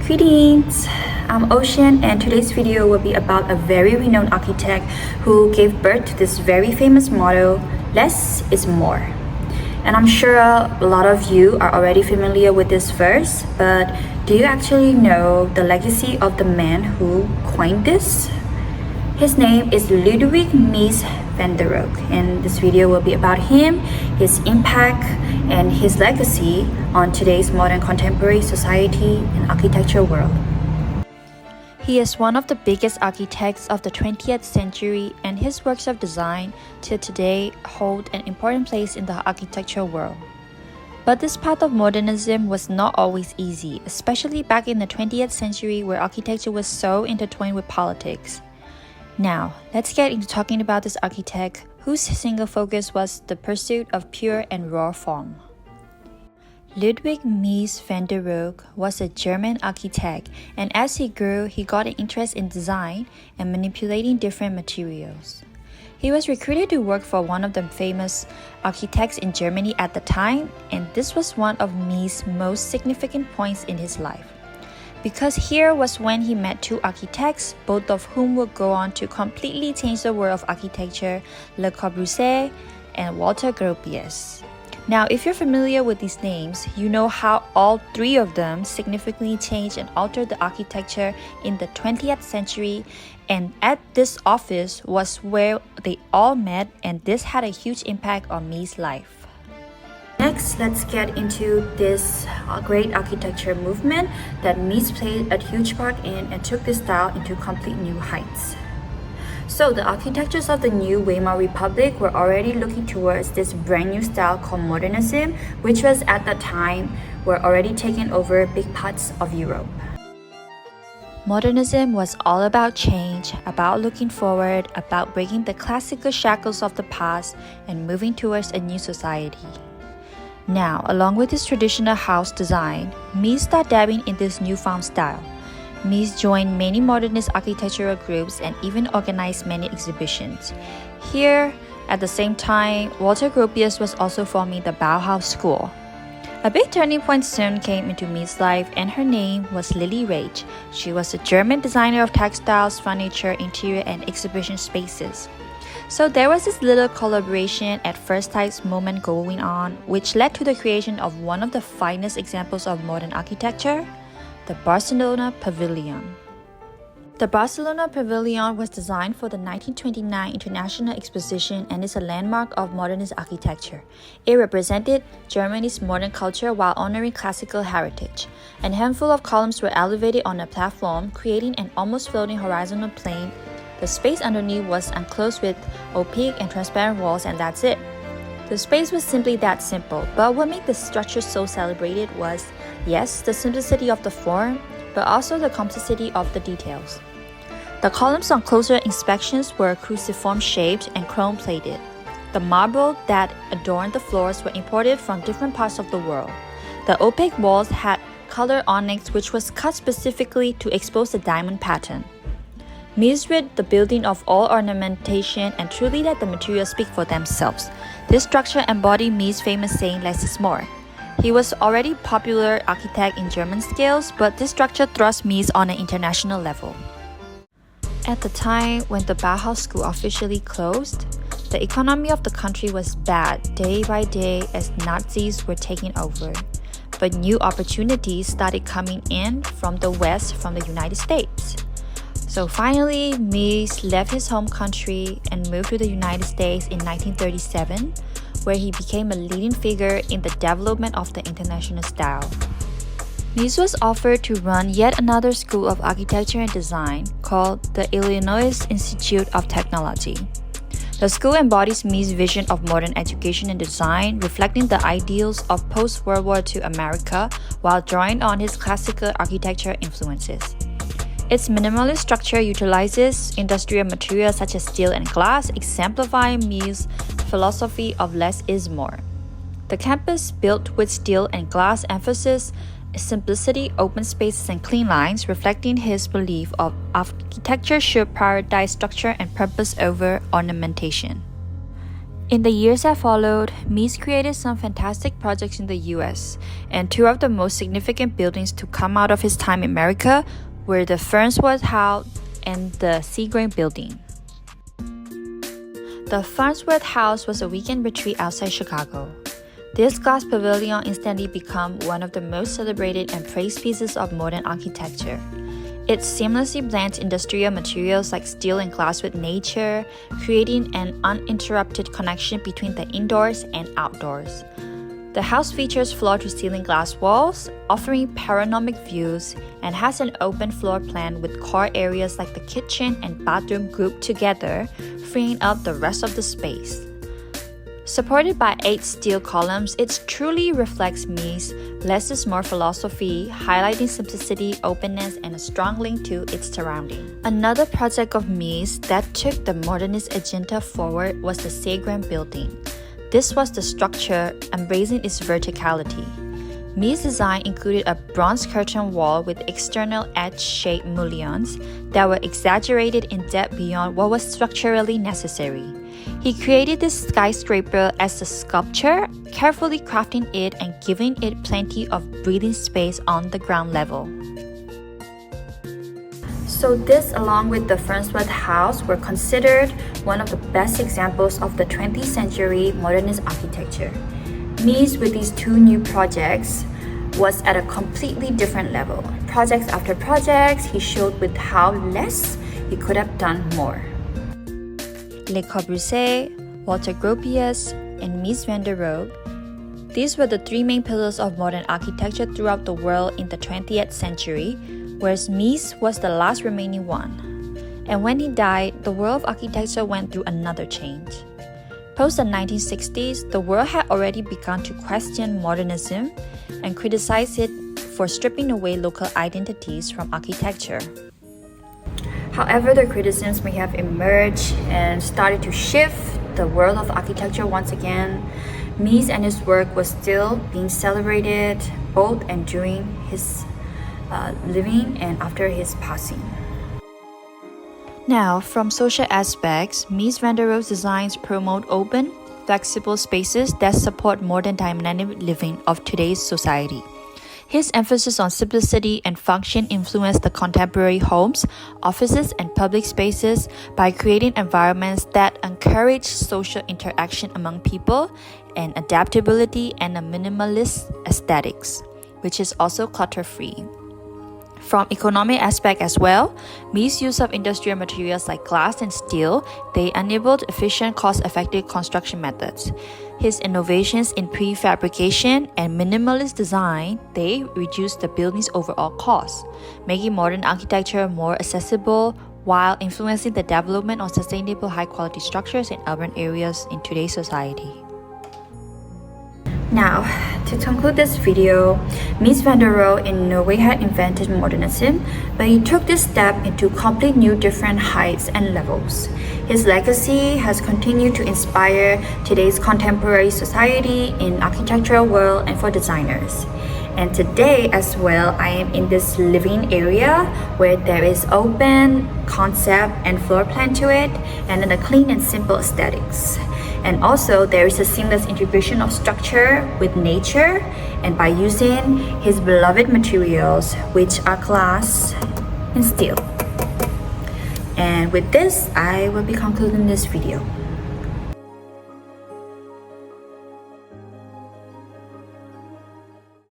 Greetings! I'm Ocean, and today's video will be about a very renowned architect who gave birth to this very famous motto, less is more. And I'm sure a lot of you are already familiar with this verse, but do you actually know the legacy of the man who coined this? His name is Ludwig Mies and this video will be about him, his impact, and his legacy on today's modern contemporary society and architecture world. He is one of the biggest architects of the 20th century, and his works of design till today hold an important place in the architecture world. But this path of modernism was not always easy, especially back in the 20th century where architecture was so intertwined with politics. Now, let's get into talking about this architect whose single focus was the pursuit of pure and raw form. Ludwig Mies van der Rohe was a German architect, and as he grew, he got an interest in design and manipulating different materials. He was recruited to work for one of the famous architects in Germany at the time, and this was one of Mies' most significant points in his life. Because here was when he met two architects, both of whom would go on to completely change the world of architecture, Le Corbusier and Walter Gropius. Now, if you're familiar with these names, you know how all three of them significantly changed and altered the architecture in the 20th century, and at this office was where they all met, and this had a huge impact on Mies' life. Next, let's get into this great architecture movement that Mies played a huge part in and took this style into complete new heights. So the architectures of the new Weimar Republic were already looking towards this brand new style called modernism, which was at the time were already taking over big parts of Europe. Modernism was all about change, about looking forward, about breaking the classical shackles of the past and moving towards a new society. Now, along with his traditional house design, Mies started dabbling in this newfound style. Mies joined many modernist architectural groups and even organized many exhibitions. Here, at the same time, Walter Gropius was also forming the Bauhaus school. A big turning point soon came into Mies' life, and her name was Lily Rage. She was a German designer of textiles, furniture, interior, and exhibition spaces. So there was this little collaboration at first sight moment going on, which led to the creation of one of the finest examples of modern architecture, the Barcelona Pavilion. The Barcelona Pavilion was designed for the 1929 International Exposition and is a landmark of modernist architecture. It represented Germany's modern culture while honoring classical heritage. A handful of columns were elevated on a platform, creating an almost floating horizontal plane. The space underneath was enclosed with opaque and transparent walls, and that's it. The space was simply that simple, but what made the structure so celebrated was, yes, the simplicity of the form, but also the complexity of the details. The columns on closer inspections were cruciform-shaped and chrome-plated. The marble that adorned the floors were imported from different parts of the world. The opaque walls had colored onyx, which was cut specifically to expose the diamond pattern. Mies rid the building of all ornamentation and truly let the materials speak for themselves. This structure embodied Mies' famous saying, less is more. He was already a popular architect in German scales, but this structure thrust Mies on an international level. At the time when the Bauhaus school officially closed, the economy of the country was bad day by day as Nazis were taking over. But new opportunities started coming in from the West, from the United States. So finally, Mies left his home country and moved to the United States in 1937, where he became a leading figure in the development of the international style. Mies was offered to run yet another school of architecture and design called the Illinois Institute of Technology. The school embodies Mies' vision of modern education and design, reflecting the ideals of post-World War II America while drawing on his classical architecture influences. Its minimalist structure utilizes industrial materials such as steel and glass, exemplifying Mies' philosophy of less is more. The campus, built with steel and glass, emphasizes simplicity, open spaces, and clean lines, reflecting his belief of architecture should prioritize structure and purpose over ornamentation. In the years that followed, Mies created some fantastic projects in the US, and two of the most significant buildings to come out of his time in America were the Farnsworth House and the Seagram Building. The Farnsworth House was a weekend retreat outside Chicago. This glass pavilion instantly became one of the most celebrated and praised pieces of modern architecture. It seamlessly blends industrial materials like steel and glass with nature, creating an uninterrupted connection between the indoors and outdoors. The house features floor-to-ceiling glass walls, offering panoramic views, and has an open floor plan with core areas like the kitchen and bathroom grouped together, freeing up the rest of the space. Supported by 8 steel columns, it truly reflects Mies' less is more philosophy, highlighting simplicity, openness, and a strong link to its surrounding. Another project of Mies that took the modernist agenda forward was the Seagram Building. This was the structure embracing its verticality. Mies' design included a bronze curtain wall with external edge-shaped mullions that were exaggerated in depth beyond what was structurally necessary. He created this skyscraper as a sculpture, carefully crafting it and giving it plenty of breathing space on the ground level. So this, along with the Farnsworth House, were considered one of the best examples of the 20th century modernist architecture. Mies, with these two new projects, was at a completely different level. Projects after projects, he showed with how less he could have done more. Le Corbusier, Walter Gropius, and Mies van der Rohe. These were the three main pillars of modern architecture throughout the world in the 20th century, whereas Mies was the last remaining one. And when he died, the world of architecture went through another change. Post the 1960s, the world had already begun to question modernism and criticize it for stripping away local identities from architecture. However, the criticisms may have emerged and started to shift the world of architecture once again. Mies and his work was still being celebrated both and during his living and after his passing. Now, from social aspects, Mies van der Rohe's designs promote open, flexible spaces that support modern dynamic living of today's society. His emphasis on simplicity and function influenced the contemporary homes, offices, and public spaces by creating environments that encourage social interaction among people and adaptability and a minimalist aesthetics, which is also clutter-free. From economic aspect as well, Mies' use of industrial materials like glass and steel, they enabled efficient, cost-effective construction methods. His innovations in prefabrication and minimalist design, they reduced the building's overall cost, making modern architecture more accessible while influencing the development of sustainable high-quality structures in urban areas in today's society. Now, to conclude this video, Mies van der Rohe in no way had invented modernism, but he took this step into complete new different heights and levels. His legacy has continued to inspire today's contemporary society in architectural world and for designers. And today as well, I am in this living area where there is open concept and floor plan to it, and then a clean and simple aesthetics. And also there is a seamless integration of structure with nature, and by using his beloved materials, which are glass and steel. And with this, I will be concluding this video.